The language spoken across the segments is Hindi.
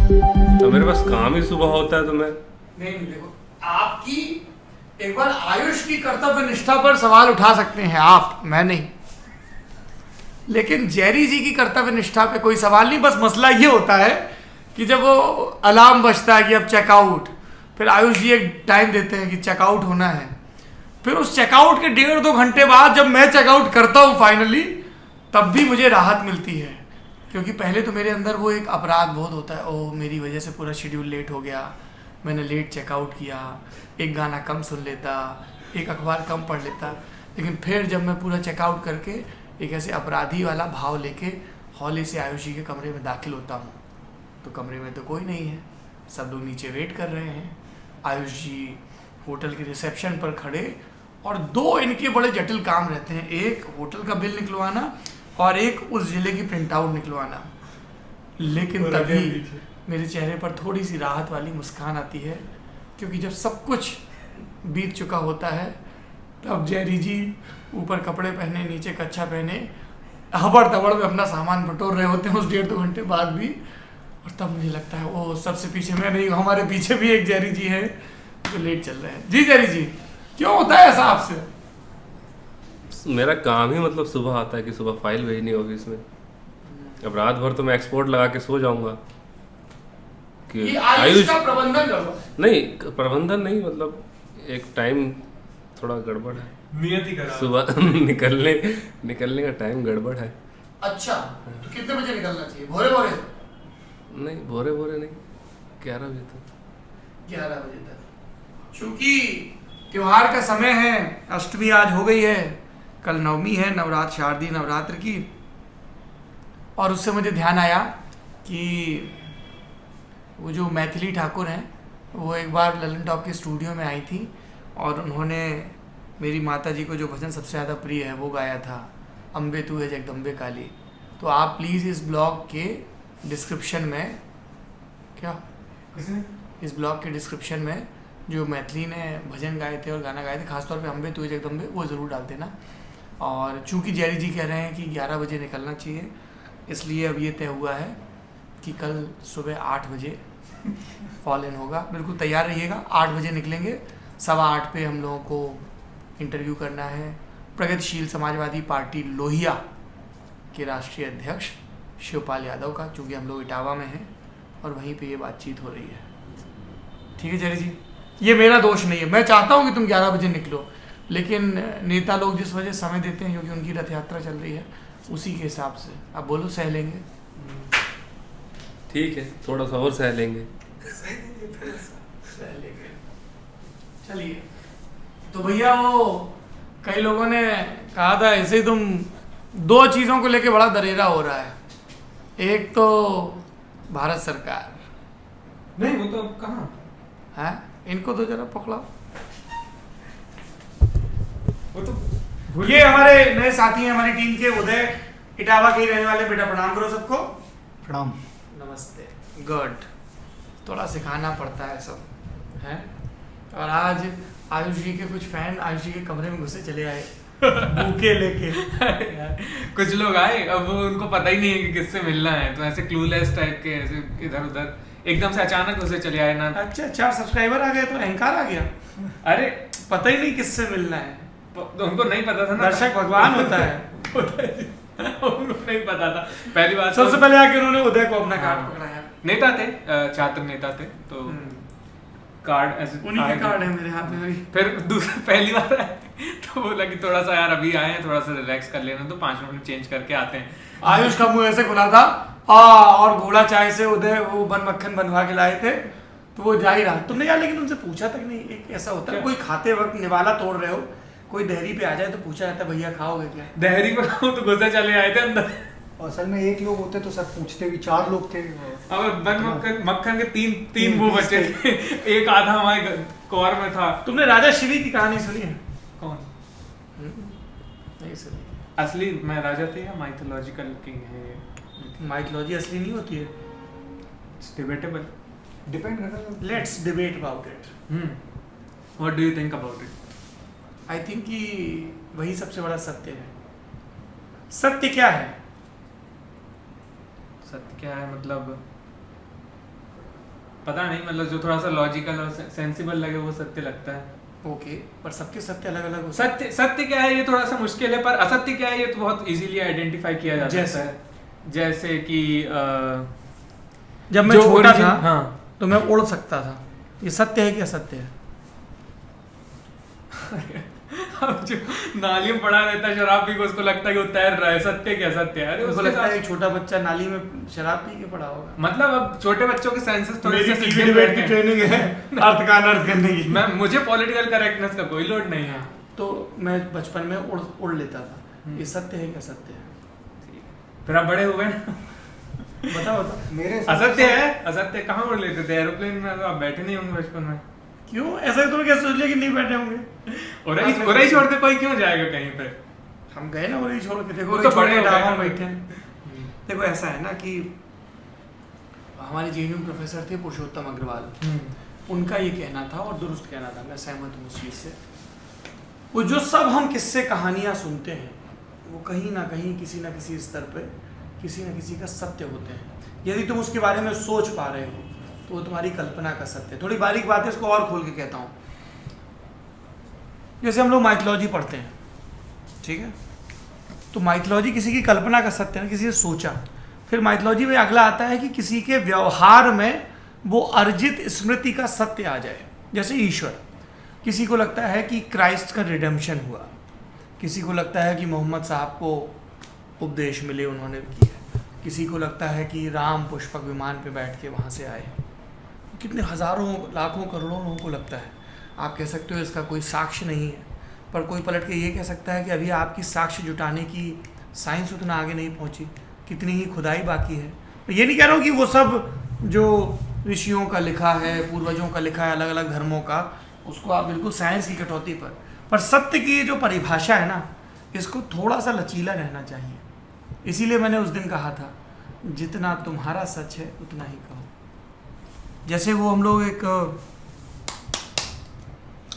तो मेरे पास काम ही सुबह होता है तो मैं नहीं देखो, आपकी एक बार आयुष की कर्तव्य निष्ठा पर सवाल उठा सकते हैं आप, मैं नहीं। लेकिन जेरी जी की कर्तव्य निष्ठा पे कोई सवाल नहीं। बस मसला ये होता है कि जब वो अलार्म बजता है कि अब चेकआउट, फिर आयुष जी एक टाइम देते हैं कि चेकआउट होना है, फिर उस चेकआउट के 1.5-2 घंटे बाद जब मैं चेकआउट करता हूँ फाइनली, तब भी मुझे राहत मिलती है। क्योंकि पहले तो मेरे अंदर वो एक अपराध बोध होता है, ओह मेरी वजह से पूरा शेड्यूल लेट हो गया, मैंने लेट चेकआउट किया, एक गाना कम सुन लेता, एक अखबार कम पढ़ लेता। लेकिन फिर जब मैं पूरा चेकआउट करके एक ऐसे अपराधी वाला भाव लेके हौले से आयुष जी के कमरे में दाखिल होता हूँ, तो कमरे में तो कोई नहीं है, सब लोग नीचे वेट कर रहे हैं। आयुष जी होटल के रिसेप्शन पर खड़े, और 2 इनके बड़े जटिल काम रहते हैं, एक होटल का बिल निकलवाना और एक उस जिले की प्रिंट आउट निकलवाना। लेकिन तभी मेरे चेहरे पर थोड़ी सी राहत वाली मुस्कान आती है, क्योंकि जब सब कुछ बीत चुका होता है तब जेरी जी ऊपर कपड़े पहने, नीचे कच्छा पहने, हबड़ तबड़ में अपना सामान बटोर रहे होते हैं उस 1.5-2 घंटे बाद भी। और तब मुझे लगता है वो सबसे पीछे मैं नहीं, हमारे पीछे भी एक जेरी जी है जो लेट चल रहे हैं। जी जेरी जी, क्यों होता है ऐसा आपसे? मेरा काम ही मतलब सुबह आता है कि सुबह फाइल भेजनी है ऑफिस में। अब रात भर तो मैं एक्सपोर्ट लगा के सो जाऊंगा कि ये आयुष का प्रबंधन करो। नहीं, प्रबंधन नहीं, मतलब एक टाइम थोड़ा गड़बड़ है, नियति करा सुबह निकलने का टाइम गड़बड़ है। अच्छा, तो कितने बजे निकलना चाहिए? भोरे भोरे? नहीं, भोरे भोरे नहीं, 11 बजे तक। 11 बजे तक, क्योंकि त्योहार का समय है, अष्टमी आज हो गई है, कल नवमी है, नवरात्र, शारदीय नवरात्र की। और उससे मुझे ध्यान आया कि वो जो मैथिली ठाकुर हैं, वो एक बार ललन टॉप के स्टूडियो में आई थी और उन्होंने मेरी माता जी को जो भजन सबसे ज़्यादा प्रिय है वो गाया था, अम्बे तू है जगदम्बे काली। तो आप प्लीज़ इस ब्लॉग के डिस्क्रिप्शन में, क्या इस ब्लॉग के डिस्क्रिप्शन में जो मैथिली ने भजन गाए थे और गाना गाए थे, खासतौर पे अम्बे तू है जगदम्बे, वो ज़रूर डाल देना। और चूंकि जेरी जी कह रहे हैं कि 11 बजे निकलना चाहिए, इसलिए अब ये तय हुआ है कि कल सुबह 8 बजे फॉल इन होगा। बिल्कुल तैयार रहिएगा, 8 बजे निकलेंगे। 8:15 पे हम लोगों को इंटरव्यू करना है प्रगतिशील समाजवादी पार्टी लोहिया के राष्ट्रीय अध्यक्ष शिवपाल यादव का, चूँकि हम लोग इटावा में हैं और वहीं पे ये बातचीत हो रही है। ठीक है जेरी जी, ये मेरा दोष नहीं है, मैं चाहता हूँ कि तुम 11 बजे निकलो, लेकिन नेता लोग जिस वजह समय देते हैं, क्योंकि उनकी रथ यात्रा चल रही है, उसी के हिसाब से आप बोलो, सह लेंगे? ठीक है, थोड़ा सा और सह लेंगे। चलिए, तो भैया वो कई लोगों ने कहा था ऐसे ही तुम 2 चीज़ों को लेके बड़ा दरेरा हो रहा है। एक तो भारत सरकार, नहीं वो तो अब कहाँ है, इनको तो जरा पकड़ाओ। वो तो ये हमारे नए साथी हैं हमारी टीम के, उदय, इटावा के ही रहने वाले। बेटा प्रणाम करो सबको। प्रणाम। नमस्ते। गुड, थोड़ा सिखाना पड़ता है सब, है। और आज आयुष जी के कुछ फैन आयुष जी के कमरे में घुसे चले आए बुके लेके। कुछ लोग आए, अब वो उनको पता ही नहीं है कि किससे मिलना है, तो ऐसे क्लूलेस टाइप के, ऐसे इधर उधर एकदम से अचानक उसे चले आए ना। अच्छा, 4 सब्सक्राइबर आ गए तो अहंकार आ गया। अरे पता ही नहीं किससे मिलना है, तो उनको नहीं पता था ना। दर्शक भगवान होता है। उनको नहीं पता था पहली बात। सबसे पहले आके उन्होंने उदय को अपना कार्ड पकड़ाया। नेता थे, छात्र नेता थे, तो कार्ड ऐसे उन्हीं के कार्ड है मेरे हाथ में अभी। फिर दूसरा पहली बार आए तो बोला कि थोड़ा सा यार अभी आए हैं, थोड़ा सा रिलैक्स कर लेना, तो 5 मिनट में चेंज करके आते हैं। आयुष का मुंह ऐसे खुला था, और घोड़ा चाय से उदय वो बन मक्खन बनवा के लाए थे, तो वो जा ही रहा। तुमने यार लेकिन उनसे पूछा तक नहीं? एक ऐसा होता है, कोई खाते वक्त निवाला तोड़ रहे हो, कोई दहरी पे आ जाए तो पूछा जाता है भैया खाओगे क्या? दहरी पर तो गुस्सा चले आए थे अंदर। असल में 1 लोग होते तो सब पूछते भी, 4 लोग थे। अब बन मक्खन के तीन वो बचे थे, एक आधा हमारे कौर में था। तुमने राजा शिवी की कहानी सुनी है? कौन? नहीं सुनी। असली में राजा थे या माइथोलॉजिकल किंग है? माइथोलॉजी असली नहीं होती है, इट्स डिबेटेबल, डिपेंड करता है। Let's debate about it. What do you think about it? I think कि वही सबसे बड़ा सत्य है। सत्य क्या है? सत्य क्या है मतलब? पता नहीं, मतलब जो थोड़ा सा लॉजिकल और सेंसिबल लगे वो सत्य लगता है। ओके, पर सबके सत्य अलग अलग हो सत्य सत्य क्या है ये थोड़ा सा मुश्किल है, पर असत्य क्या है ये तो बहुत इजीली आइडेंटिफाई किया जा सकता है। जैसे कि जब मैं छोटा था हाँ तो मैं उड़ सकता था, ये सत्य है कि असत्य है? अब जो नाली में पड़ा रहता है शराब पी के उसको लगता है कि वो तैर रहा है, सत्य क्या सत्य है? अरे उसको उसके लगता है साथ एक छोटा बच्चा नाली में शराब पी के पड़ा होगा। मतलब अब छोटे बच्चों के सेंसेस थोड़े मेरी से टीवी सिग्नल डिबेट की हैं। ट्रेनिंग है अर्थ का अनर्थ करने की। मैं मुझे पॉलिटिकल करेक्टनेस का कोई लोड नहीं है। तो मैं बचपन में उड़ लेता था, ये सत्य है कि असत्य है? फिर आप बड़े हुए ना, बताओ बताओ। मेरे हिसाब असत्य से- है। असत्य कहाँ उड़ लेते थे? एरोप्लेन में तो आप बैठे नहीं होंगे बचपन में। क्यों ऐसा तुमने क्या सोच लिया कि नहीं बैठे होंगे? और ही छोड़ के कोई क्यों जाएगा कहीं पे? हम गए ना वही छोड़ के, देखो वो वही तो छोड़ बड़े के हो गए ढाबा ना। में बैठे हैं। देखो ऐसा है ना कि हमारे जेएनयू प्रोफेसर थे पुरुषोत्तम अग्रवाल, उनका ये कहना था और दुरुस्त कहना था, मैं सहमत हूँ उस चीज़ से। वो जो सब हम किस्से कहानियाँ सुनते हैं वो कहीं ना कहीं किसी ना किसी स्तर पे किसी न किसी का सत्य होते हैं। यदि तुम उसके बारे में सोच पा रहे हो तो वो तुम्हारी कल्पना का सत्य है। थोड़ी बारीक बात है, इसको और खोल के कहता हूँ। जैसे हम लोग माइथोलॉजी पढ़ते हैं, ठीक है, तो माइथोलॉजी किसी की कल्पना का सत्य है, किसी ने सोचा। फिर माइथोलॉजी में अगला आता है कि किसी के व्यवहार में वो अर्जित स्मृति का सत्य आ जाए। जैसे ईश्वर, किसी को लगता है कि क्राइस्ट का रिडेम्पशन हुआ, किसी को लगता है कि मोहम्मद साहब को उपदेश मिले, उन्होंने किया, किसी को लगता है कि राम पुष्पक विमान पे बैठ के वहाँ से आए। कितने हज़ारों लाखों करोड़ों लोगों को लगता है। आप कह सकते हो इसका कोई साक्ष्य नहीं है, पर कोई पलट के ये कह सकता है कि अभी आपकी साक्ष्य जुटाने की साइंस उतना आगे नहीं पहुँची, कितनी ही खुदाई बाकी है। मैं ये नहीं कह रहा हूँ कि वो सब जो ऋषियों का लिखा है, पूर्वजों का लिखा है, अलग अलग धर्मों का, उसको आप बिल्कुल साइंस की कटौती पर सत्य की जो परिभाषा है ना, इसको थोड़ा सा लचीला रहना चाहिए। इसीलिए मैंने उस दिन कहा था, जितना तुम्हारा सच है उतना ही कहो। जैसे वो हम लोग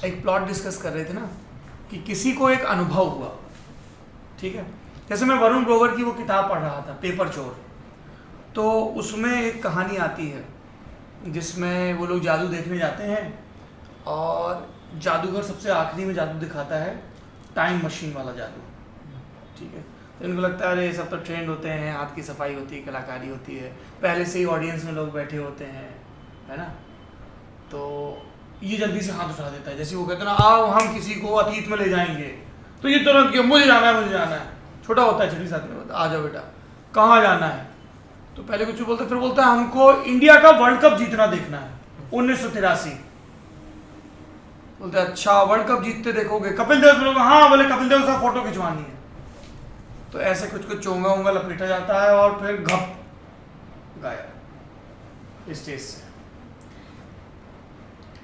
एक प्लॉट डिस्कस कर रहे थे ना, कि किसी को एक अनुभव हुआ, ठीक है। जैसे मैं वरुण ग्रोवर की वो किताब पढ़ रहा था, पेपर चोर, तो उसमें एक कहानी आती है जिसमें वो लोग जादू देखने जाते हैं और जादूगर सबसे आखिरी में जादू दिखाता है, टाइम मशीन वाला जादू, ठीक है। तो इनको लगता है अरे सब तो ट्रेंड होते हैं, हाथ की सफाई होती है, कलाकारी होती है, पहले से ही ऑडियंस में लोग बैठे होते हैं, है ना। तो ये जल्दी से हाथ उठा देता है, जैसे वो कहते हैं ना, आओ हम किसी को अतीत में ले जाएंगे, तो ये तुरंत क्यों, मुझे जाना है, मुझे जाना है। छोटा होता है, छठी साथ में, आ जाओ बेटा, कहाँ जाना है? तो पहले कुछ बोलता है, फिर बोलता है हमको इंडिया का वर्ल्ड कप जीतना देखना है, 1983। बोलते हैं अच्छा वर्ल्ड कप जीतते देखोगे? कपिल देव बोलोगे? हाँ। बोले कपिल देव से फोटो खिंचवानी है। तो ऐसे कुछ कुछ चोंगा उंगा लपेटा जाता है और फिर घप गायब स्टेज से।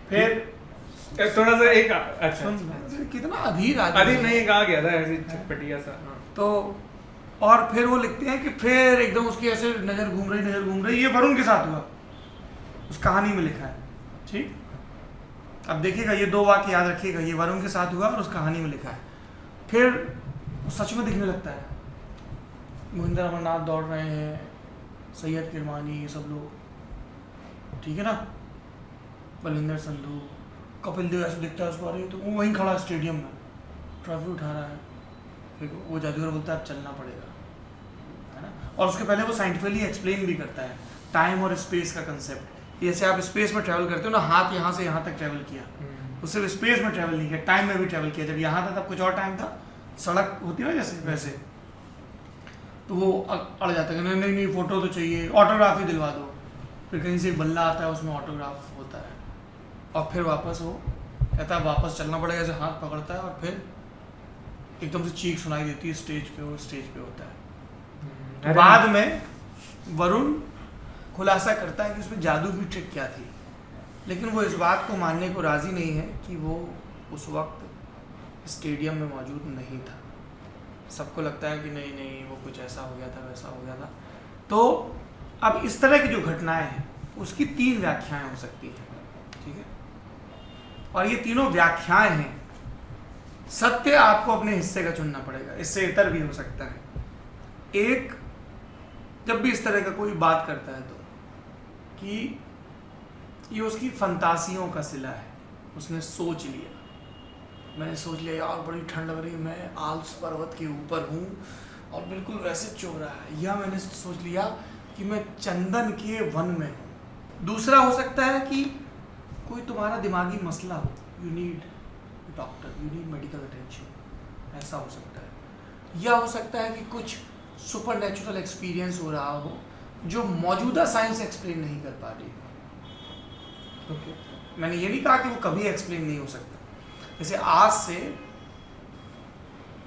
फिर थोड़ा सा एक अच्छा कितना अधीर आदमी अभी है। नहीं आ गया था ऐसे चटपटिया सा। हाँ। तो और फिर वो लिखते हैं कि फिर एकदम उसकी ऐसे नजर घूम रही। ये वरुण के साथ हुआ, उस कहानी में लिखा है, ठीक। अब देखिएगा, ये दो वाक्य याद रखिएगा, ये वरुण के साथ हुआ और उस कहानी में लिखा है। फिर वो सच में दिखने लगता है, महेंद्र अमरनाथ दौड़ रहे हैं, सैयद किरमानी, ये सब लोग, ठीक है ना, बलिंदर संधू, कपिल देव ऐसे दिखता है उसको, अरे तो वो वहीं खड़ा स्टेडियम में ट्रॉफी उठा रहा है। फिर वो जादूगर बोलता है अब चलना पड़ेगा, है ना। और उसके पहले वो साइंटिफिकली एक्सप्लेन भी करता है टाइम और स्पेस का कंसेप्ट। जैसे आप स्पेस में ट्रैवल करते हो ना, हाथ यहाँ से यहाँ तक ट्रैवल किया, उससे स्पेस में ट्रैवल नहीं किया, टाइम में भी ट्रैवल किया। जब यहाँ था तब कुछ और टाइम था, सड़क होती है ना जैसे वैसे, तो वो अड़ जाता है, नहीं नहीं फोटो तो चाहिए, ऑटोग्राफ ही दिलवा दो। फिर कहीं से एक बल्ला आता है, उसमें ऑटोग्राफ होता है, और फिर वापस वो कहता है वापस चलना पड़ेगा, ऐसे हाथ पकड़ता है और फिर एकदम से चीख सुनाई देती है स्टेज पे, वो स्टेज पे होता है। बाद में वरुण खुलासा करता है कि उसमें जादू की ट्रिक क्या थी, लेकिन वो इस बात को मानने को राज़ी नहीं है कि वो उस वक्त स्टेडियम में मौजूद नहीं था। सबको लगता है कि नहीं नहीं वो कुछ ऐसा हो गया था, वैसा हो गया था। तो अब इस तरह की जो घटनाएं हैं उसकी 3 व्याख्याएं हो सकती हैं, ठीक है। और ये तीनों व्याख्याएं हैं, सत्य आपको अपने हिस्से का चुनना पड़ेगा, इससे इतर भी हो सकता है। एक, जब भी इस तरह का कोई बात करता है तो कि ये उसकी फंतासियों का सिला है। उसने सोच लिया, मैंने सोच लिया यार बड़ी ठंड लग रही है, मैं आल्प्स पर्वत के ऊपर हूँ और बिल्कुल वैसे चो रहा है, या मैंने सोच लिया कि मैं चंदन के वन में हूँ। दूसरा हो सकता है कि कोई तुम्हारा दिमागी मसला हो, you need doctor, you need medical attention, ऐसा हो सकता है। या हो सकता है कि कुछ सुपर नेचुरल एक्सपीरियंस हो रहा हो जो मौजूदा साइंस एक्सप्लेन नहीं कर पा रही। मैंने ये नहीं कहा कि वो कभी एक्सप्लेन नहीं हो सकता। जैसे आज से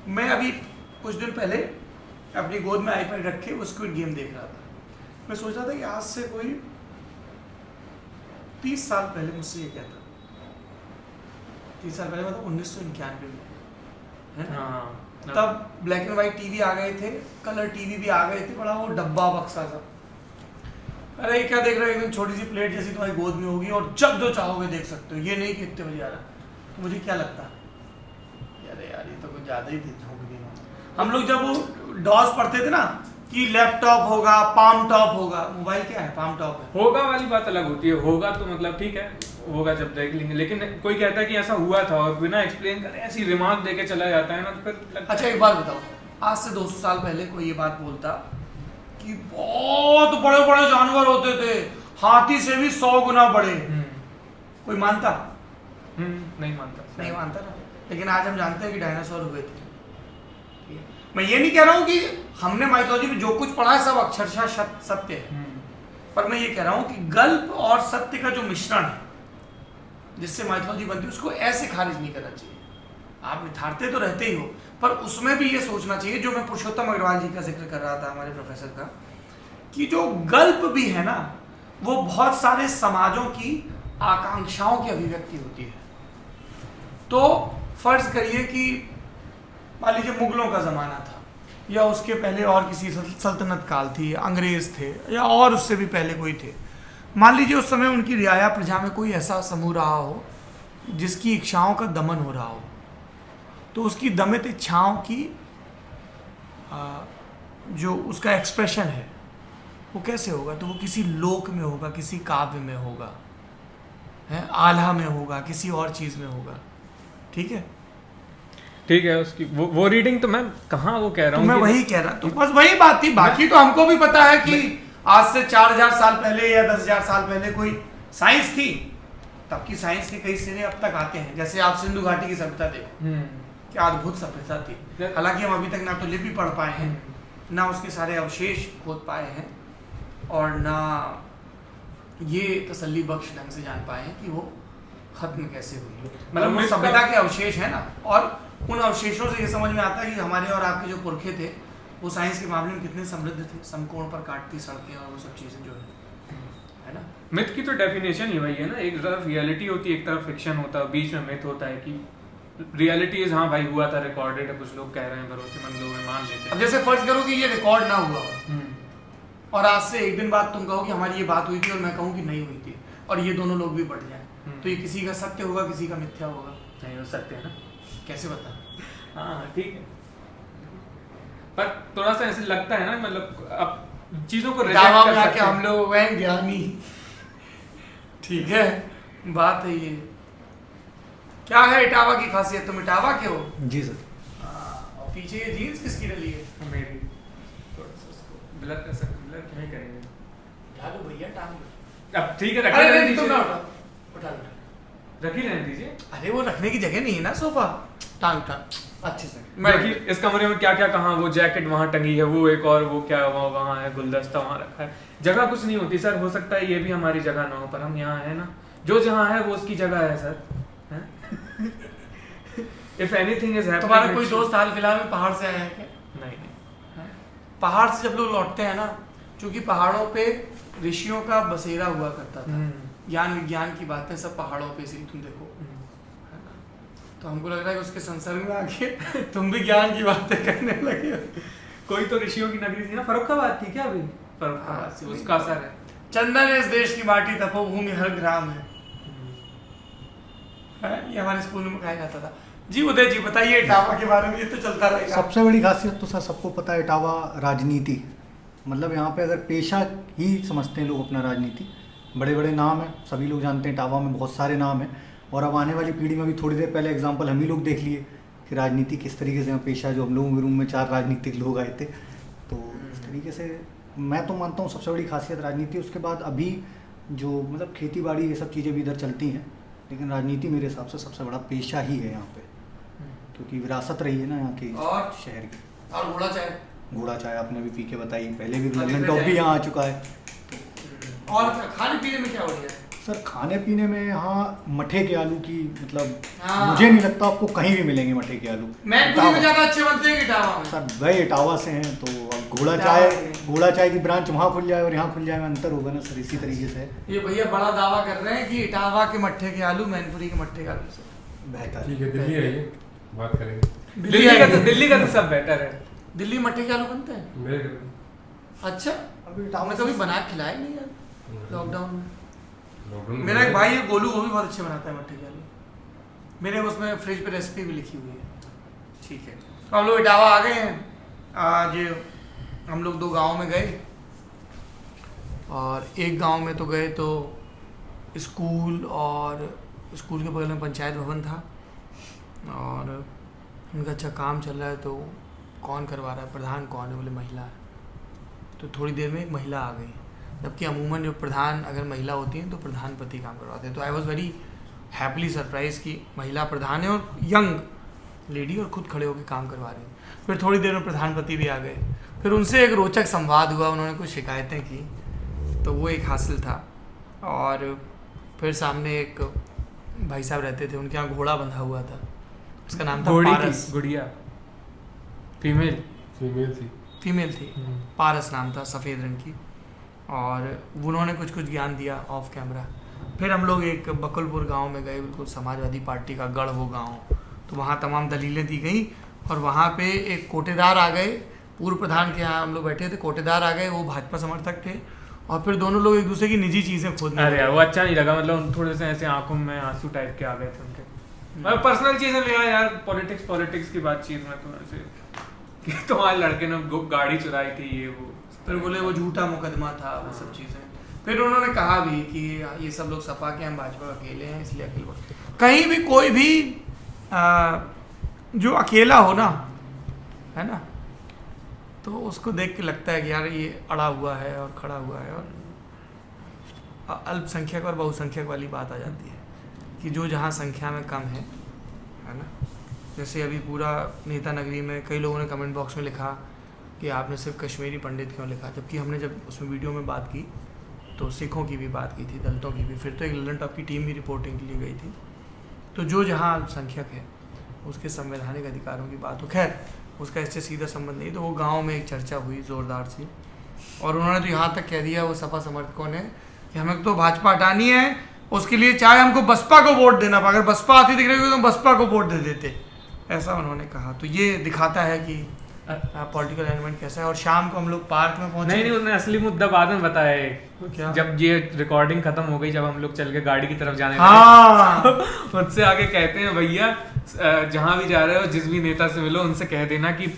मैं अभी कुछ दिन पहले अपनी गोद में आईपैड रख के वो स्क्विड गेम देख रहा था। मैं सोच रहा था कि आज से कोई 30 साल पहले मुझसे ये कहता, 30 साल पहले मतलब 1991 में, है ना? तब ब्लैक एंड व्हाइट टीवी आ गए थे, कलर टीवी भी आ गए थे, बड़ा वो डब्बा बक्सा था। अरे क्या देख रहे हो, एकदम छोटी सी प्लेट जैसी तुम्हारी गोद में होगी और जब जो चाहोगे देख सकते हो, ये नहीं कि इतने बजे आ रहा। तो मुझे क्या लगता अरे यार ये तो कुछ ज़्यादा ही झोंक दिया। हम लोग जब वो डॉस पढ़ते थे ना कि लैपटॉप होगा, पाम टॉप होगा, मोबाइल क्या है, पाम टॉप है। होगा वाली बात अलग होती है, होगा तो मतलब ठीक है, होगा जब देख लेंगे, लेकिन कोई कहता है कि ऐसा हुआ था और बिना एक्सप्लेन करे ऐसी रिमार्क देके चला जाता है ना, तो फिर अच्छा एक बात बताओ, आज से 200 साल पहले कोई ये बात बोलता कि बहुत बड़े बड़े जानवर होते थे, हाथी से भी 100 गुना बड़े, कोई मानता? नहीं मानता, नहीं मानता ना। लेकिन आज हम जानते हैं कि डायनासोर हुए थे। मैं ये नहीं कह रहा हूँ कि हमने माइथोलॉजी में जो कुछ पढ़ा है सब अक्षरशः सत्य है, पर मैं ये कह रहा हूँ कि गल्प और सत्य का जो मिश्रण है जिससे माइथोलॉजी बनती है उसको ऐसे खारिज नहीं करना चाहिए। आप निथारते तो रहते ही हो, पर उसमें भी ये सोचना चाहिए, जो मैं पुरुषोत्तम अग्रवाल जी का जिक्र कर रहा था हमारे प्रोफेसर का, कि जो गल्प भी है ना वो बहुत सारे समाजों की आकांक्षाओं की अभिव्यक्ति होती है। तो फर्ज करिए कि मान लीजिए मुगलों का ज़माना था या उसके पहले और किसी सल्तनत काल थी, अंग्रेज़ थे या और उससे भी पहले कोई थे। मान लीजिए उस समय उनकी रियाया प्रजा में कोई ऐसा समूह रहा हो जिसकी इच्छाओं का दमन हो रहा हो, तो उसकी दमित इच्छाओं की जो उसका एक्सप्रेशन है वो कैसे होगा? तो वो किसी लोक में होगा, किसी काव्य में होगा, है आल्हा में होगा, किसी और चीज़ में होगा। ठीक है, ठीक है। उसकी वो रीडिंग तो मैं कहाँ वो कह रहा हूँ, मैं वही कह रहा, तो बस वही बात थी। बाकी तो हमको भी पता है कि आज से 4000 साल पहले या 10,000 साल पहले कोई साइंस थी, तब की साइंस के कई सिरे अब तक आते हैं। जैसे आप सिंधु घाटी की सभ्यता देखो, क्या अद्भुत सभ्यता थी। हालांकि हम अभी तक ना तो लिपि पढ़ पाए हैं, ना उसके सारे अवशेष खोद पाए हैं, और ना ये तसल्ली बख्श ढंग से जान पाए हैं कि वो खत्म कैसे हुई। मतलब वो सभ्यता के अवशेष है ना, और उन अवशेषों से ये समझ में आता है कि हमारे और आपके जो पुरखे थे वो साइंस के मामले में कितने समृद्ध थे। समकोण पर काटती सड़कें और वो सब चीज़ें जो है ना। मिथ की तो डेफिनेशन ही वही है ना, एक तरफ रियलिटी होती है, एक तरफ फिक्शन होता है, बीच में मिथ होता है कि रियलिटी इज हाँ भाई हुआ था, रिकॉर्डेड है, कुछ लोग कह रहे हैं, भरोसेमंद लोग हैं, मान लेते हैं। अब जैसे फर्ज करो कि ये रिकॉर्ड ना हुआ और आज से एक दिन बाद तुम कहो कि हमारी ये बात हुई थी और मैं कहूँ कि नहीं हुई थी, और ये दोनों लोग भी बढ़ जाए, तो ये किसी का सत्य होगा, किसी का मिथ्या होगा? नहीं हो सकते हैं ना, कैसे बता? हाँ ठीक है, पर थोड़ा सा ऐसे लगता है ना, मतलब अब चीजों को दावा में आके हम लोग हैं ज्ञानी। ठीक है, बात है ये। क्या है इटावा की खासियत? तुम इटावा के हो? जी सर। और पीछे ये जीन्स किसकी डली है? मेरी थोड़ा सा उसको ब्लर कर सकते, ब्लर क्यों करेंगे? लो भैया, टांग अब ठीक है, अरे रखी नहीं, तुम ना रहने उठा रखी रहने दीजिए। अरे वो रखने की जगह नहीं है ना, सोफा। टांग अच्छे से। देखिए इस कमरे में क्या क्या कहाँ, वो जैकेट वहाँ टंगी है, वो एक और वो क्या वहाँ है, गुलदस्ता वहाँ रखा है, जगह कुछ नहीं होती सर। हो सकता है ये भी हमारी जगह ना हो, पर हम यहाँ है ना, जो जहाँ है वो उसकी जगह है sir. If anything is happening. तुम्हारा कोई दोस्त हाल फिलहाल में पहाड़ से आया है क्या? नहीं। पहाड़ से जब लोग लौटते हैं ना, क्योंकि पहाड़ों पे ऋषियों का बसेरा हुआ करता था, ज्ञान विज्ञान की बातें सब पहाड़ों पे से तुम देखो, है ना? तो हमको लग रहा है कि उसके संसर्ग में आके तुम भी ज्ञान की बातें करने लगे। कोई तो ऋषियों की नगरी थी ना, फर्रुखाबाद थी क्या? अभी फर्रुखाबाद से उसका असर है। चंदन इस देश की माटी, तपोभूमि हर ग्राम है। ये हमारे स्कूल में कहा जाता था। जी उदय जी बताइए इटावा के बारे में, ये तो चलता रहेगा। सबसे बड़ी खासियत तो सर सबको पता है, इटावा राजनीति, मतलब यहाँ पे अगर पेशा ही समझते हैं लोग अपना राजनीति, बड़े बड़े नाम हैं, सभी लोग जानते हैं इटावा में बहुत सारे नाम हैं। और अब आने वाली पीढ़ी में भी थोड़ी देर पहले एग्जांपल हम ही लोग देख लिए कि राजनीति किस तरीके से यहाँ पेश है। जो हम लोगों के रूम में 4 राजनीतिक लोग आए थे, तो इस तरीके से मैं तो मानता हूँ सबसे बड़ी खासियत राजनीति। उसके बाद अभी जो मतलब खेती बाड़ी ये सब चीज़ें भी इधर चलती हैं, लेकिन राजनीति मेरे हिसाब से सबसे बड़ा पेशा ही है यहाँ पे, क्योंकि विरासत रही है ना यहाँ की और शहर की। और घोड़ा चाय आपने भी पी के बताई, पहले भी लंदन टॉप भी यहाँ आ चुका है। और खाने पीने में क्या हो गया सर? खाने पीने में यहाँ मठे के आलू की मतलब हाँ। मुझे नहीं लगता आपको कहीं भी मिलेंगे मठे के आलू। मैनपुरी में ज़्यादा अच्छे बनते हैं कि इटावा में? सर गए इटावा से हैं तो अब घोड़ा चाय की ब्रांच वहाँ खुल जाए और यहाँ खुल जाए में अंतर होगा ना सर। इसी तरीके से ये भैया बड़ा दावा कर रहे हैं कि इटावा के मट्ठे के आलू मैनपुरी के मट्ठे के आलू से बेहतर। ठीक है, दिल्ली आइए, बात करेंगे। दिल्ली का तो सब बेटर है। दिल्ली मट्ठे के आलू बनते हैं? मेरे घर में। अच्छा, अभी इटावा हमने कभी बना के खिलाया नहीं यार लॉकडाउन में। लॉकडाउन मेरा एक भाई है गोलू, वो भी बहुत अच्छे बनाता है मट्ठे के आलू। मेरे उसमें फ्रिज पे रेसिपी भी लिखी हुई है। ठीक है, तो हम लोग इटावा आ गए हैं। आज हम लोग 2 गाँव में गए, और एक गांव में तो गए तो स्कूल, और स्कूल के बगल में पंचायत भवन था, और उनका अच्छा काम चल रहा है। तो कौन करवा रहा है, प्रधान कौन है? बोले महिला है। तो थोड़ी देर में एक महिला आ गई, जबकि अमूमन जो प्रधान अगर महिला होती हैं तो प्रधानपति काम करवाते हैं। तो I was very happily surprise कि महिला प्रधान है और यंग लेडी, और खुद खड़े होकर काम करवा रही हैं। फिर थोड़ी देर में प्रधानपति भी आ गए, फिर उनसे एक रोचक संवाद हुआ, उन्होंने कुछ शिकायतें की, तो वो एक हासिल था। और फिर सामने एक भाई साहब रहते थे, उनके यहाँ घोड़ा बंधा हुआ था, उसका नाम था पारस। गुड़िया फीमेल फीमेल थी। पारस नाम था, सफ़ेद रंग की। और उन्होंने कुछ ज्ञान दिया ऑफ कैमरा। फिर हम लोग एक बकुलपुर गांव में गए, बिल्कुल समाजवादी पार्टी का गढ़ वो गांव। तो वहाँ तमाम दलीलें दी गई, और वहाँ पे एक कोटेदार आ गए, पूर्व प्रधान के यहाँ हम लोग बैठे थे, कोटेदार आ गए, वो भाजपा समर्थक थे, और फिर दोनों लोग एक दूसरे की निजी चीज़ें खोदने अरे यार वो अच्छा नहीं लगा, मतलब थोड़े से ऐसे आंखों में आंसू टाइप के आ गए थे उनके। पर्सनल चीजें ले आए यार, पॉलिटिक्स की बातचीत में तो ऐसे कि तुम्हारे लड़के ने गाड़ी चुराई थी ये वो। फिर बोले वो झूठा मुकदमा था, वो सब चीज़ें। फिर उन्होंने कहा भी कि ये सब लोग सपा के, हम भाजपा अकेले हैं, इसलिए अकेले। कहीं भी कोई भी जो अकेला हो ना, है ना, तो उसको देख के लगता है कि यार ये अड़ा हुआ है और खड़ा हुआ है। और अल्पसंख्यक और बहुसंख्यक वाली बात आ जाती है कि जो जहाँ संख्या में कम है ना। जैसे अभी पूरा नेता नगरी में कई लोगों ने कमेंट बॉक्स में लिखा कि आपने सिर्फ कश्मीरी पंडित क्यों लिखा, जबकि हमने जब उसमें वीडियो में बात की तो सिखों की भी बात की थी, दलितों की भी। फिर तो एक ललन टॉप की टीम भी रिपोर्टिंग के लिए गई थी। तो जो जहाँ अल्पसंख्यक है उसके संवैधानिक अधिकारों की बात हो, खैर उसका इससे सीधा संबंध नहीं। तो वो गांव में एक चर्चा हुई ज़ोरदार सी, और उन्होंने तो यहाँ तक कह दिया वो सपा समर्थकों ने कि हमें तो भाजपा हटानी है, उसके लिए चाहे हमको बसपा को वोट देना पड़ा, अगर बसपा आती दिख रही हो तो बसपा को वोट दे देते, ऐसा उन्होंने कहा। तो ये दिखाता है कि पॉलिटिकल अरेंजमेंट कैसा है। और शाम को हम लोग पार्क में पहुंचे। नहीं उन्होंने असली मुद्दा बाद में बताया है। क्या? जब ये रिकॉर्डिंग खत्म हो गई, जब हम लोग चल के गाड़ी की तरफ जाने हाँ लगे, मुझसे आगे कहते हैं भैया जहाँ भी जा रहे हो जिस भी नेता से मिलो उनसे कह देना कि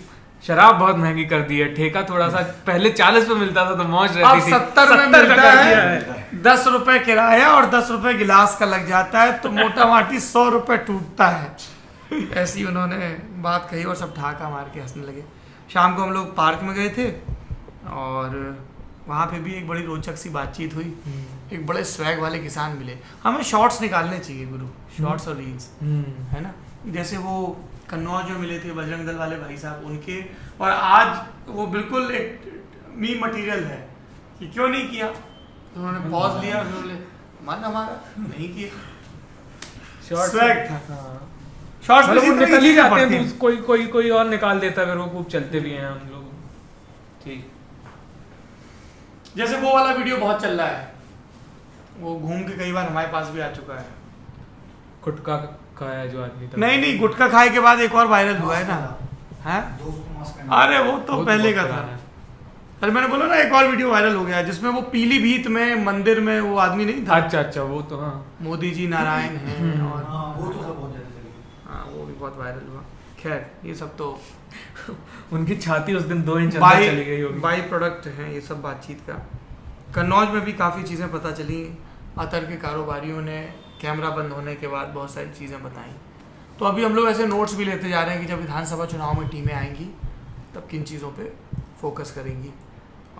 शराब बहुत महंगी कर दी है, ठेका थोड़ा सा पहले 40 पे मिलता था तो मौज रहती थी, 70 में मिलता है। 10 रुपए किराया और 10 रुपए गिलास का लग जाता है, तो मोटा माटी 100 रुपए टूटता है। ऐसी उन्होंने बात कही और सब ठहाका मार के हंसने लगे। शाम को हम लोग पार्क में गए थे, और वहाँ पे भी एक बड़ी रोचक सी बातचीत हुई। एक बड़े स्वैग वाले किसान मिले। हमें शॉर्ट्स निकालने चाहिए गुरु, शॉर्ट्स और रील्स, है ना। जैसे वो कन्नौज में मिले थे बजरंग दल वाले भाई साहब, उनके, और आज वो बिल्कुल एक मीम मटेरियल है कि क्यों नहीं किया। तो उन्होंने पॉज लिया, फिर बोले मन हमारा नहीं किया। स्वैग था। शॉर्ट्स मतलब वो निकल ही जाते हैं, कोई और निकाल देता है, फिर वो खूब चलते भी हैं हम लोग। ठीक, जैसे वो वाला वीडियो बहुत चल रहा है, वो घूम के कई बार हमारे पास भी आ चुका है। गुटखा खाया जो आदमी था। नहीं गुटखा खाए के बाद एक और वायरल हुआ है ना, है? अरे वो तो पहले का था। अरे मैंने बोला ना एक और वीडियो वायरल हो गया जिसमें वो पीलीभीत में मंदिर में वो आदमी नहीं था। अच्छा वो तो हाँ, मोदी जी नारायण हैं, और वो तो सब बहुत ज़्यादा चली। हाँ वो भी बहुत वायरल हुआ। खैर ये सब तो उनकी छाती उस दिन 2 इंच अंदर चली गई होगी। बाई प्रोडक्ट हैं ये सब बातचीत का। कन्नौज में भी काफ़ी चीज़ें पता चली, अतर के कारोबारियों ने कैमरा बंद होने के बाद बहुत सारी चीज़ें बताई। तो अभी हम लोग ऐसे नोट्स भी लेते जा रहे हैं कि जब विधानसभा चुनाव में टीमें आएंगी तब किन चीज़ों पे फोकस करेंगी।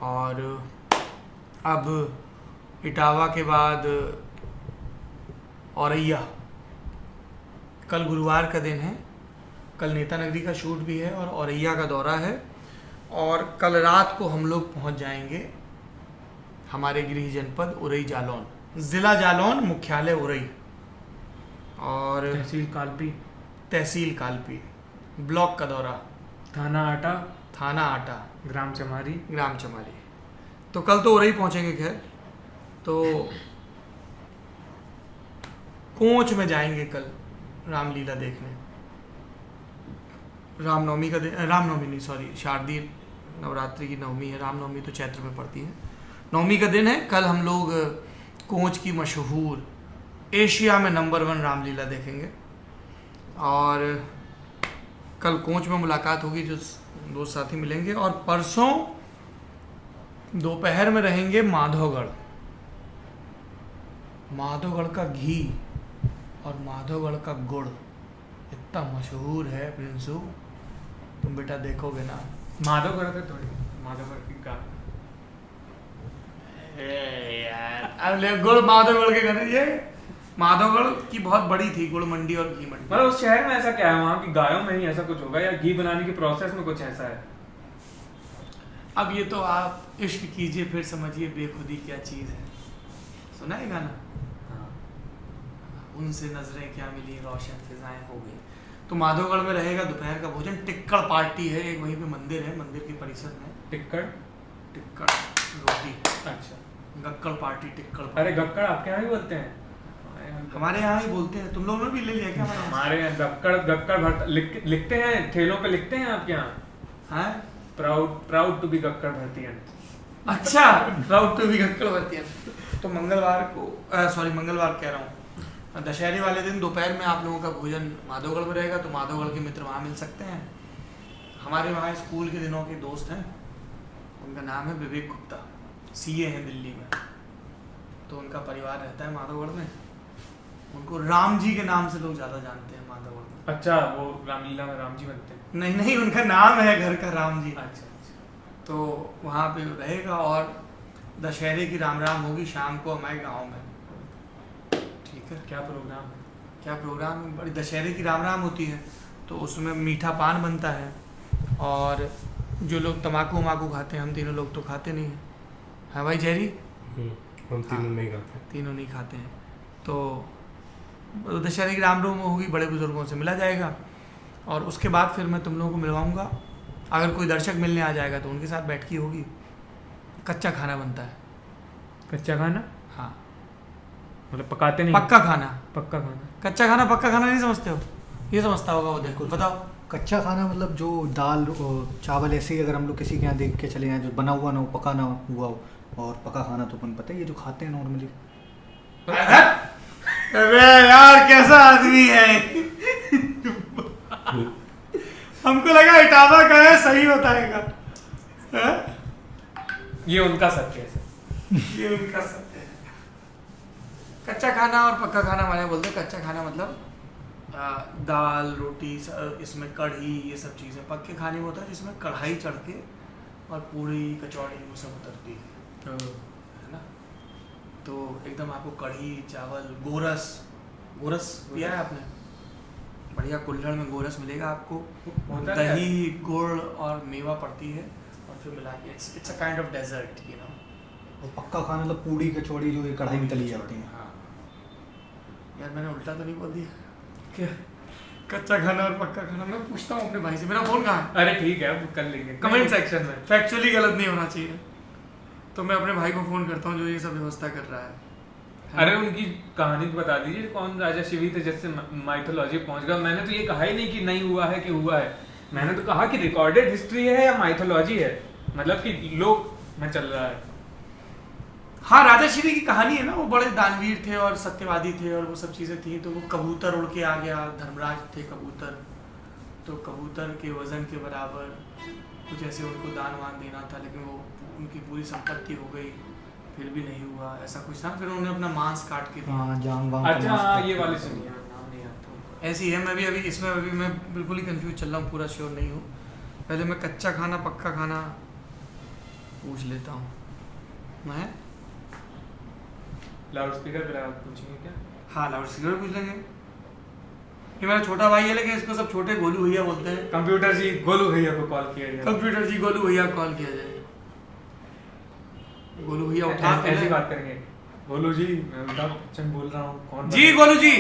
और अब इटावा के बाद औरैया, कल गुरुवार का दिन है, कल नेता नगरी का शूट भी है और औरैया का दौरा है। और कल रात को हम लोग पहुंच जाएंगे हमारे गृह जनपद उरई जालौन, ज़िला जालौन, मुख्यालय उरई और तहसील कालपी, ब्लॉक का दौरा, थाना आटा, ग्राम चमारी। तो कल तो उरई पहुंचेंगे। खैर तो कोंच में जाएंगे कल रामलीला देखने। रामनवमी का दिन, रामनवमी नहीं सॉरी, शारदीय नवरात्रि की नवमी है, रामनवमी तो चैत्र में पड़ती है। नवमी का दिन है। कल हम लोग कोंच की मशहूर, एशिया में नंबर 1 रामलीला देखेंगे। और कल कोंच में मुलाकात होगी, जो दोस्त साथी मिलेंगे। और परसों दोपहर में रहेंगे माधवगढ़ का घी और माधवगढ़ का गुड़ इतना मशहूर है प्रिंसू, तुम बेटा देखोगे ना। माधवगढ़ की गाय यार अब गुड़ माधवगढ़ के घर, ये माधवगढ़ की बहुत बड़ी थी गुड़ मंडी और घी मंडी। मतलब उस शहर में ऐसा क्या है, वहाँ की गायों में ही ऐसा कुछ होगा या घी बनाने की प्रोसेस में कुछ ऐसा है? अब ये तो आप इश्क कीजिए फिर समझिए बेखुदी क्या चीज़ है। सुना है गाना? उनसे नजरें क्या मिली, रोशन फिजाएं हो गई। तो माधवगढ़ में रहेगा दोपहर का भोजन। टिक्कड़ पार्टी है, एक वहीं पे मंदिर है, मंदिर के परिसर में। टिक्कड़ रोटी, अच्छा, गक्कड़ पार्टी, टिक्कड़ पार्टी। अरे गक्कड़ आपके यहाँ भी बोलते हैं? हमारे यहाँ ही बोलते हैं। तुम लोगों ने भी ले लिया क्या? हमारे यहाँ गक्कड़ भरता लिखते हैं, ठेलों पे लिखते हैं आपके यहाँ। प्राउड टू बी गक्कड़ भरतियन। अच्छा, प्राउड टू बी गक्कड़ भरतियन। तो मंगलवार कह रहा हूँ, दशहरे वाले दिन दोपहर में आप लोगों का भोजन माधवगढ़ में रहेगा। तो माधवगढ़ के मित्र वहाँ मिल सकते हैं। हमारे वहाँ स्कूल के दिनों के दोस्त हैं, उनका नाम है विवेक गुप्ता, सीए हैं दिल्ली में। तो उनका परिवार रहता है माधवगढ़ में। उनको राम जी के नाम से लोग ज़्यादा जानते हैं माधवगढ़ में। अच्छा, वो रामलीला में राम जी बनते हैं? नहीं, उनका नाम है घर का राम जी। अच्छा। तो वहाँ पे रहेगा और दशहरे की राम होगी शाम को हमारे गाँव में। ठीक है। क्या प्रोग्राम है? बड़ी दशहरे की राम होती है, तो उसमें मीठा पान बनता है। और जो लोग तम्बाकू वमाकू खाते हैं, हम तीनों लोग तो खाते नहीं हैं। हाँ भाई जेरी? हम तीनों नहीं खाते। तीनों नहीं खाते हैं। तो दशहरे की राम होगी, बड़े बुजुर्गों से मिला जाएगा। और उसके बाद फिर मैं तुम लोगों को मिलवाऊंगा। अगर कोई दर्शक मिलने आ जाएगा तो उनके साथ बैठकी होगी। कच्चा खाना बनता है। कच्चा खाना? हाँ, मतलब पकाते नहीं? पक्का खाना। कच्चा खाना पक्का खाना नहीं समझते हो? ये समझता होगा वो। देखो बताओ। कच्चा खाना मतलब जो दाल चावल ऐसे ही, अगर हम लोग किसी के यहाँ देख के चले जाएँ जो बना हुआ ना हो, पका ना हुआ हो। और पका खाना तो अपन पता है, ये जो खाते हैं नॉर्मली। अरे यार कैसा आदमी है। हमको लगा इटावा का है, सही बताएगा। ये उनका सत्य है। ये उनका सत्य है। कच्चा खाना और पक्का खाना माने बोलते हैं। कच्चा खाना मतलब दाल रोटी, इसमें कढ़ी, ये सब चीज़ें। पक्के खाने में होता है जिसमें कढ़ाई चढ़ के और पूरी कचौड़ी वो सब उतरती है ना। तो एकदम आपको कढ़ी चावल, गोरस पिया है आपने? बढ़िया कुल्हड़ में गोरस मिलेगा आपको। दही गुड़ और मेवा पड़ती है और फिर मिला के it's a kind of dessert, you know. और पक्का खाना मतलब पूड़ी कचौड़ी जो ये कढ़ाई में तली जाती है। हाँ यार, मैंने उल्टा तो नहीं बोल दिया क्या? कच्चा खाना और पक्का खाना। मैं पूछता हूँ अपने भाई से, मेरा फोन कहाँ है? अरे ठीक है, अब कर लेंगे कमेंट सेक्शन में। फैक्चुअली गलत नहीं होना चाहिए। तो मैं अपने भाई को फोन करता हूँ जो ये सब व्यवस्था कर रहा है। अरे उनकी कहानी तो बता दीजिए, कौन राजा शिवी थे जिससे माइथोलॉजी पहुंच गया। मैंने तो ये कहा ही नहीं कि नहीं हुआ है कि हुआ है। मैंने तो कहा कि रिकॉर्डेड हिस्ट्री है या माइथोलॉजी है, मतलब कि लोग में चल रहा है। हाँ, राजा शिवी की कहानी है ना, वो बड़े दानवीर थे और सत्यवादी थे और वो सब चीज़ें थी। तो वो कबूतर उड़ के आ गया, धर्मराज थे कबूतर, तो कबूतर के वजन के बराबर कुछ ऐसे उनको दान वान देना था, लेकिन वो उनकी पूरी संपत्ति हो गई। फिर भी नहीं हुआ, ऐसा कुछ था। फिर उन्होंने अपना मांस काट के दिया। हाँ जांग वांग अच्छा का हाँ, मस्त ये है। वाली सुनिए, नाम नहीं आता। ऐसी है। मैं भी अभी इसमें अभी मैं बिल्कुल ही कंफ्यूज चल रहा हूँ, पूरा श्योर नहीं हूँ। पहले मैं कच्चा खाना पक्का खाना पूछ लेता हूँ। मैं लाउड स्पीकर पे आप पूछेंगे क्या? हाँ लाउड स्पीकर पूछ लेंगे। ये मेरा छोटा भाई है, लेकिन इसको सब छोटे गोलू भैया बोलते हैं। कंप्यूटर जी गोलू भैया को कॉल किया जाए। कंप्यूटर जी गोलू भैया कॉल किया जाए। गोलू भैया उठा तो ऐसी ले। बात करेंगे। गोलू जी मैं अमिताभ बच्चन बोल रहा हूँ। कौन जी गोलू जी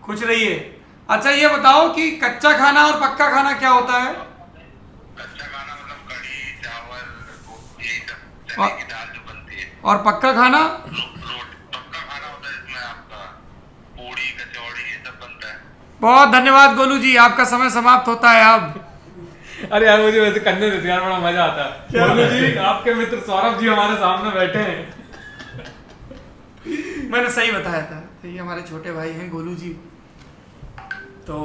खुश रहिए। अच्छा ये बताओ कि कच्चा खाना और पक्का खाना क्या होता है? कच्चा खाना मतलब कढ़ी चावल यही सब चने की दाल जो बनती है। और पक्का खाना? रोटी पक्का खाना होता है इसमें आपका पूड़ी कचौड़ी ये सब बनता है। बहुत धन्यवाद गोलू जी, आपका समय समाप्त होता है अब। अरे यार मुझे वैसे करने देते यार, बड़ा मजा आता है। गोलू जी आपके मित्र सौरभ जी हमारे सामने बैठे हैं। मैंने सही बताया था। तो ये हमारे छोटे भाई हैं गोलू जी। तो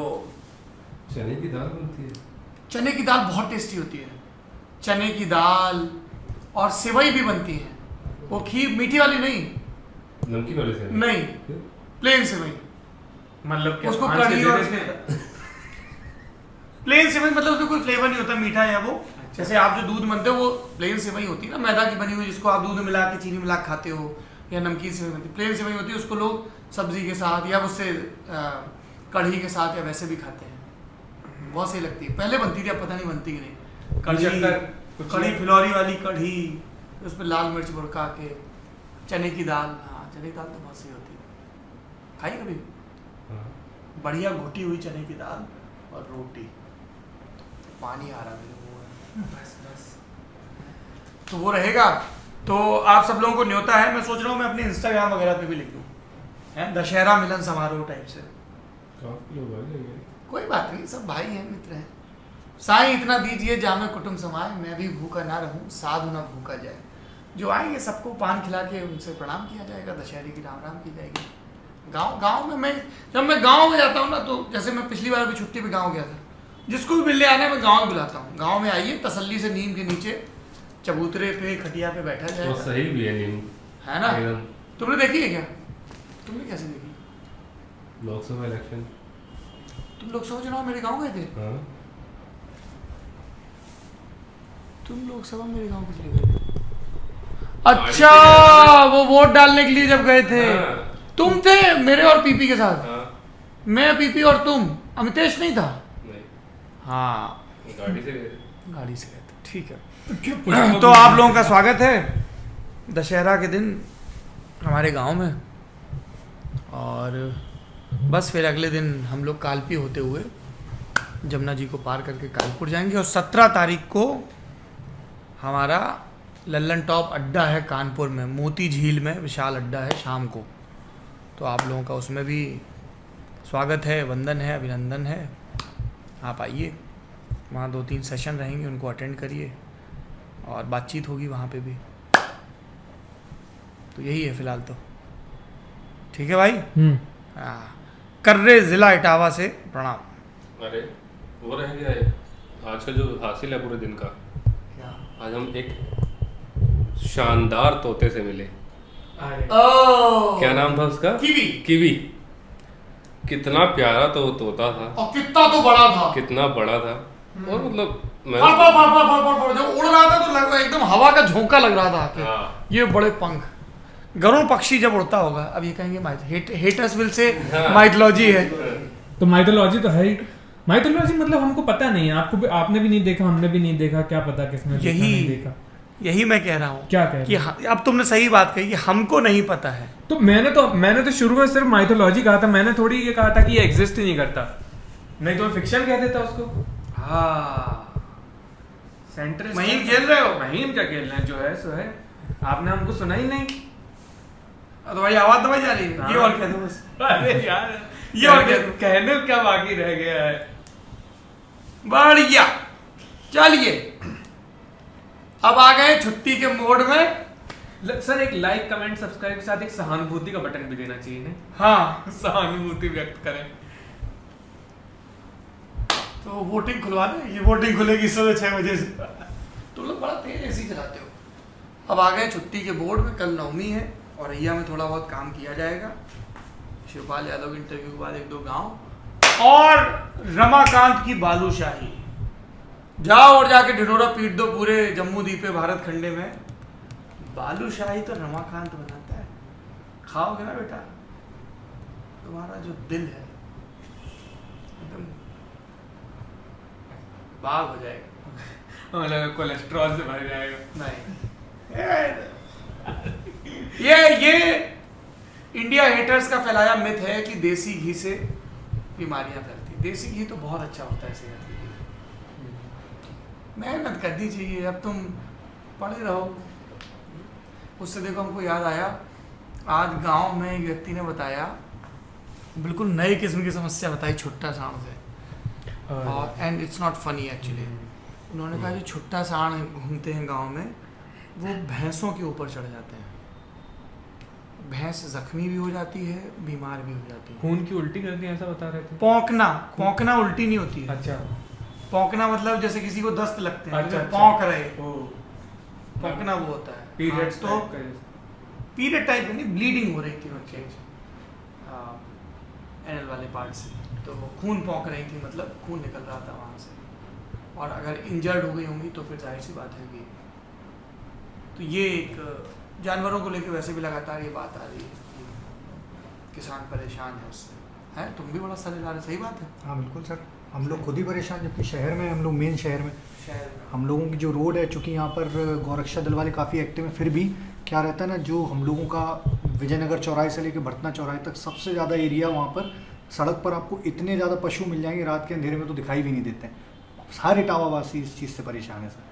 चने की दाल बनती है। चने की दाल बहुत टेस्टी होती है। चने की दाल और सेवई भी बनती है। वो खीर मीठी वाली नहीं, नमकीन वाले से नहीं प्लेन सेवई। मतलब क्या उसको भांज के कढ़ी दे और देते हैं? प्लेन सेवई मतलब उसमें कोई फ्लेवर नहीं होता मीठा या वो। जैसे आप जो दूध बनते हो वो प्लेन सेवई होती है ना, मैदा की बनी हुई, जिसको आप दूध में मिला के चीनी मिला के खाते हो, या नमकीन सेवई बनती है। प्लेन सेवई होती है, उसको लोग सब्जी के साथ या उससे कढ़ी के साथ या वैसे भी खाते हैं। बहुत सही लगती है। पहले बनती थी, अब पता नहीं बनती कि नहीं। कुछ कढ़ी नहीं। फिलौरी वाली कढ़ी, उस पर लाल मिर्च बुड़का के, चने की दाल। हाँ चने की दाल तो बहुत सही होती है। खाई कभी? हाँ। बढ़िया घुटी हुई चने की दाल और रोटी। पानी आ रहा है मेरे मुंह में। बस बस। तो वो रहेगा। तो आप सब लोगों को न्योता है। मैं सोच रहा हूँ मैं अपने इंस्टाग्राम वगैरह पे भी लिख दूँ, है दशहरा मिलन समारोह टाइप से। काफी लोग आ जाएंगे। कोई बात नहीं, सब भाई हैं, मित्र हैं। साईं इतना दीजिए जामे कुटुंब समाए, मैं भी भूखा ना रहूं साधु ना भूखा जाए। जो आएंगे सबको पान खिला के उनसे प्रणाम किया जाएगा, दशहरे की राम राम की जाएगी। गांव में मैं जब मैं गांव में जाता हूँ ना, तो जैसे मैं पिछली बार भी छुट्टी पे गांव गया था, जिसको भी मिलने आना है मैं गांव बुलाता हूँ। गांव में आइए, तसल्ली से नीम के नीचे चबूतरे पे खटिया पे बैठा वो जाएगा, सही भी है नीम, है ना? एकदम। तुमने देखी है क्या? तुमने कैसे देखी? लोकसभा इलेक्शन। तुम लोकसभा चुनाव मेरे गांव गए थे? हाँ। तुम लोकसभा मेरे गांव किस लिए गए थे? अच्छा, वो वोट डालने के लिए जब गए थे। हाँ। तुम थे मेरे और पीपी के साथ? हाँ। मैं, पीपी और तुम। अमितेश नहीं था? नहीं, हाँ गाड़ी से गए। गाड़ी से गए थे, ठीक है। तो आप लोगों का स्वागत है दशहरा के दिन हमारे गांव में। और बस फिर अगले दिन हम लोग कालपी होते हुए जमुना जी को पार करके कानपुर जाएंगे। और 17 तारीख को हमारा लल्लन टॉप अड्डा है कानपुर में, मोती झील में विशाल अड्डा है शाम को। तो आप लोगों का उसमें भी स्वागत है, वंदन है, अभिनंदन है। आप आइए, वहाँ 2-3 सेशन रहेंगे, उनको अटेंड करिए और बातचीत होगी वहाँ पे भी। तो यही है फ़िलहाल तो। ठीक है भाई? हाँ, कर्रे ज़िला इटावा से प्रणाम। अरे वो रह गया है आज का जो हासिल है पूरे दिन का। क्या? आज हम एक शानदार तोते से मिले। क्या नाम था उसका? कीवी। कीवी। कितना प्यारा तो वो तोता था, और कितना तो बड़ा था। कितना बड़ा था। और मतलब मैं फड़ फड़ फड़ फड़ फड़ फड़ जब उड़ रहा था तो लग एकदम हवा का झोंका लग रहा था आके। हाँ। ये बड़े पंख, गरुड़ पक्षी जब उड़ता होगा। अब ये कहेंगे हेटर्स विल से हाँ। माइथोलॉजी है। तो माइथोलॉजी तो है ही। माइथोलॉजी मतलब हमको पता नहीं है, आपको भी, आपने भी नहीं देखा, हमने भी नहीं देखा, क्या पता किसने देखा, नहीं देखा। यही मैं कह रहा हूँ। क्या कह रहे कि अब तुमने सही बात कही कि हमको नहीं पता है। तो मैंने तो शुरू में सिर्फ माइथोलॉजी कहा था, मैंने थोड़ी ये कहा था कि ये एग्जिस्ट ही नहीं करता, नहीं तो मैं फिक्शन कह देता उसको। हाँ, सेंटर महीम खेल रहे हो? महीम क्या खेल रहे हैं, जो है सो है। आपने हमको सुना ही नहीं। तो भाई आवाज दबाई जा रही है। हाँ। ये और कह दो बस। अरे यार ये और कह दो। कहने को क्या बाकी रह गया है। बढ़िया, चलिए अब आ गए छुट्टी के मोड में। सर एक लाइक कमेंट सब्सक्राइब के साथ एक सहानुभूति का बटन भी देना चाहिए ना। हाँ, सहानुभूति व्यक्त करें। तो वोटिंग खुलवा दे। ये वोटिंग खुलेगी सुबह 6 बजे से। तुम लोग बड़ा तेज एसी चलाते हो। अब आ गए छुट्टी के बोर्ड में, कल नवमी है और रैया में थोड़ा बहुत काम किया जाएगा। शिवपाल यादव के इंटरव्यू के बाद 1-2 गांव और रमाकांत की बालूशाही। जाओ और जाके ढिढोरा पीट दो पूरे जम्मू द्वीप भारत खंडे में। बालूशाही तो रमाकांत बनाता है, खाओगे ना बेटा, तुम्हारा जो दिल है एकदम बाग हो जाएगा। मतलब कोलेस्ट्रॉल से भर जाएगा। नहीं, ये इंडिया हेटर्स का फैलाया मिथ है कि देसी घी से बीमारियां फैलती। देसी घी तो बहुत अच्छा होता है सेहत के लिए, मेहनत करनी चाहिए। अब तुम पढ़े रहो। उससे देखो हमको याद आया, आज गांव में एक व्यक्ति ने बताया, बिल्कुल नई किस्म की समस्या बताई छुट्टा सांड से, और and it's not funny actually. उन्होंने कहा जो छुट्टा सांड घूमते हैं गांव में, वो भैंसों के ऊपर चढ़ जाते हैं, भैंस जख्मी भी हो जाती है, बीमार भी हो जाती है। खून की उल्टी करती है ऐसा बता रहे थे। पौंकना उल्टी नहीं होती है। अच्छा, पौंकना मतलब जैसे किसी को दस्त लगते हैं, अच्छा, पौंक रहे, ओ पौंकना वो होता है। पीरियड्स तो पीरियड टाइप नहीं, ब्लीडिंग हो रही थी उनके एनल वाले पार्ट से, तो वो खून पौंक रही थी, मतलब खून निकल रहा था वहाँ से, और अगर इंजर्ड हो गई होंगी तो फिर जाहिर सी बात होगी। तो ये एक जानवरों को लेकर वैसे भी लगातार ये बात आ रही है कि किसान परेशान है उससे। है, तुम भी बड़ा सरेदार है, सही बात है। हाँ बिल्कुल सर, हम लोग खुद ही परेशान, जबकि शहर में हम लोग मेन शहर में शहर हम लोगों की जो रोड है, चूँकि यहाँ पर गौरक्षा दल वाले काफ़ी एक्टिव हैं, फिर भी क्या रहता है ना, जो हम लोगों का विजयनगर चौराहे से लेकर भरतना चौराहे तक सबसे ज़्यादा एरिया, वहाँ पर सड़क पर आपको इतने ज़्यादा पशु मिल जाएंगे, रात के अंधेरे में तो दिखाई भी नहीं देते हैं। सारे इटावावासी इस चीज़ से परेशान है सर,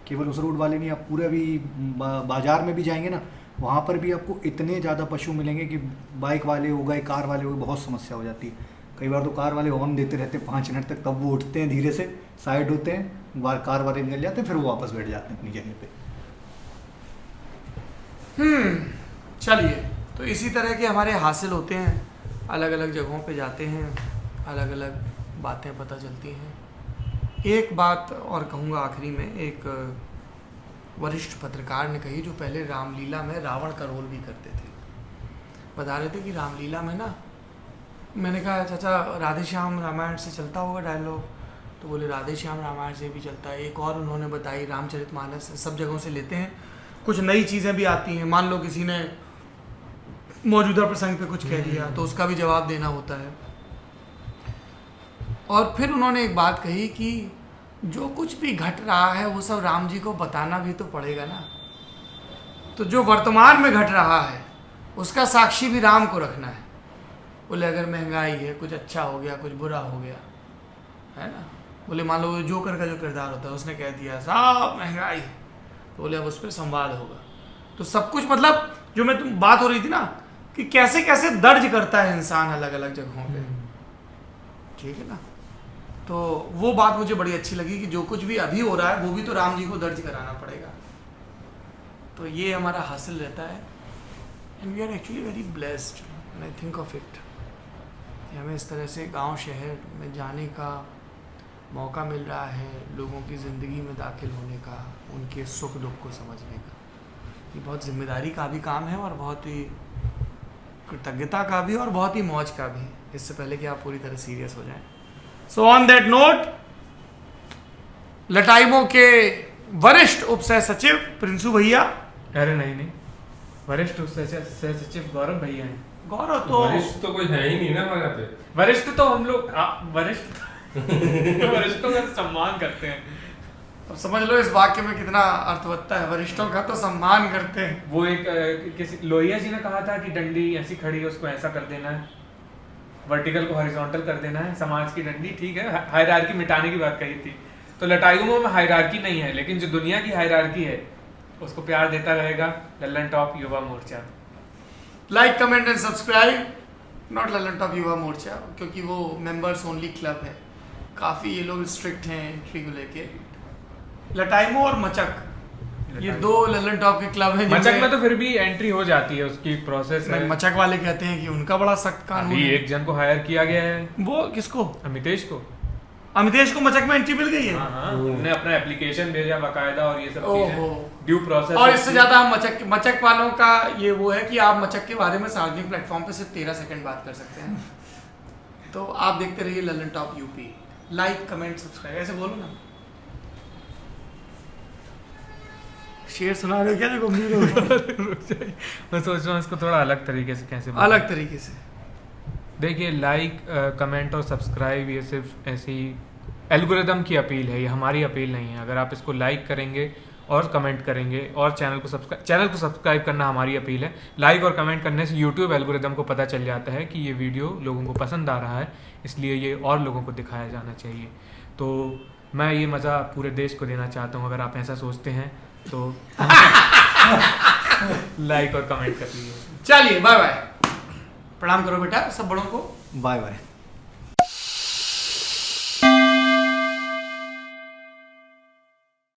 केवल उस रोड वाले नहीं, आप पूरे भी बाज़ार में भी जाएंगे ना, वहाँ पर भी आपको इतने ज़्यादा पशु मिलेंगे कि बाइक वाले हो गए, कार वाले हो गए, बहुत समस्या हो जाती है। कई बार तो कार वाले हॉर्न देते रहते हैं 5 मिनट तक, तब वो उठते हैं, धीरे से साइड होते हैं, कार वाले निकल जाते हैं, फिर वो वापस बैठ जाते हैं अपनी जगह पे। चलिए, तो इसी तरह के हमारे हासिल होते हैं, अलग अलग जगहों पे जाते हैं, अलग अलग बातें पता चलती हैं। एक बात और कहूँगा आखिरी में, एक वरिष्ठ पत्रकार ने कही, जो पहले रामलीला में रावण का रोल भी करते थे। बता रहे थे कि रामलीला में ना, मैंने कहा चाचा राधे श्याम रामायण से चलता होगा डायलॉग, तो बोले राधे श्याम रामायण से भी चलता है। एक और उन्होंने बताई, रामचरितमानस, सब जगहों से लेते हैं, कुछ नई चीज़ें भी आती हैं। मान लो किसी ने मौजूदा प्रसंग पे कुछ कह दिया तो उसका भी जवाब देना होता है। और फिर उन्होंने एक बात कही कि जो कुछ भी घट रहा है वो सब राम जी को बताना भी तो पड़ेगा ना। तो जो वर्तमान में घट रहा है उसका साक्षी भी राम को रखना है। बोले अगर महंगाई है, कुछ अच्छा हो गया, कुछ बुरा हो गया, है ना। बोले मान लो जोकर का जो किरदार होता है, उसने कह दिया साहब महंगाई है, तो बोले अब उस पर संवाद होगा। तो सब कुछ, मतलब जो मैं तुम बात हो रही थी ना कि कैसे कैसे दर्ज करता है इंसान अलग अलग जगहों पे, ठीक है ना। तो वो बात मुझे बड़ी अच्छी लगी कि जो कुछ भी अभी हो रहा है वो भी तो राम जी को दर्ज कराना पड़ेगा। तो ये हमारा हासिल रहता है, and we are actually very blessed when I think of it, कि हमें इस तरह से गांव शहर में जाने का मौका मिल रहा है, लोगों की ज़िंदगी में दाखिल होने का, उनके सुख दुख को समझने का। ये बहुत जिम्मेदारी का भी काम है, और बहुत ही कृतज्ञता का भी, और बहुत ही मौज का भी, इससे पहले कि आप पूरी तरह सीरियस हो जाएं। सो ऑन दैट नोट, लटाइमो के वरिष्ठ उप सह सचिव प्रिंसू भैया, अरे नहीं, वरिष्ठ उप सह सचिव गौरव भैया हैं। गौरव तो वरिष्ठ तो कोई है ही नहीं ना हमारे पे। वरिष्ठ तो हम लोग वरिष्ठों का सम्मान करते हैं। अब समझ लो इस वाक्य में कितना अर्थवत्ता है, वरिष्ठों का तो सम्मान करते हैं। वो एक किसी लोहिया जी ने कहा था कि डंडी ऐसी खड़ी है, उसको ऐसा कर देना है, वर्टिकल को हॉरिजॉन्टल कर देना है, समाज की डंडी, ठीक है, हायरार्की मिटाने की बात कही थी। तो लटाइयों में हायरार्की नहीं है, लेकिन जो दुनिया की हायरार्की है उसको प्यार देता रहेगा Lallan top Yuva Morcha. Like, comment and subscribe, not Lallan top Yuva Morcha, क्योंकि वो मेंबर्स ओनली क्लब है, काफ़ी ये लोग स्ट्रिक्ट हैं एंट्री को लेके। लटाइमो और मचक, ये दो लल्लन टॉप के क्लब हैं। मचक में तो फिर भी एंट्री हो जाती है, उसकी प्रोसेस है। मचक वाले कहते हैं कि उनका बड़ा सख्त कानून अभी है। एक जन को हायर किया गया है। वो किसको? अमितेश को। अमितेश को मचक में एंट्री मिल गई है। हाँ, उन्होंने अपना एप्लीकेशन भेजा बाकायदा और ये सब ओहो। चीजें ड्यू प्रोसेस। और इससे ज्यादा हम मचक वालों का ये वो है कि आप मचक के बारे में सार्वजनिक प्लेटफॉर्म पे सिर्फ 13 सेकंड बात कर सकते हैं। तो आप देखते रहिए Lalan top UP. Like comment subscribe ऐसे बोलो ना। शेर सुना रहे हो क्या? देखो गंभीर हो गया। मैं सोच रहा हूँ इसको थोड़ा अलग तरीके से कैसे अलग तरीके से देखिए, लाइक कमेंट और सब्सक्राइब ये सिर्फ ऐसी एल्गोरिदम की अपील है, ये हमारी अपील नहीं है। अगर आप इसको लाइक करेंगे और कमेंट करेंगे और चैनल को सब्सक्राइब करना हमारी अपील है। लाइक और कमेंट करने से यूट्यूब एल्गोरिदम को पता चल जाता है कि ये वीडियो लोगों को पसंद आ रहा है, इसलिए ये और लोगों को दिखाया जाना चाहिए। तो मैं ये मज़ा पूरे देश को देना चाहता हूँ। अगर आप ऐसा सोचते हैं तो लाइक और कमेंट कर लीजिए। चलिए बाय बाय। प्रणाम करो बेटा सब बड़ों को। Bye bye.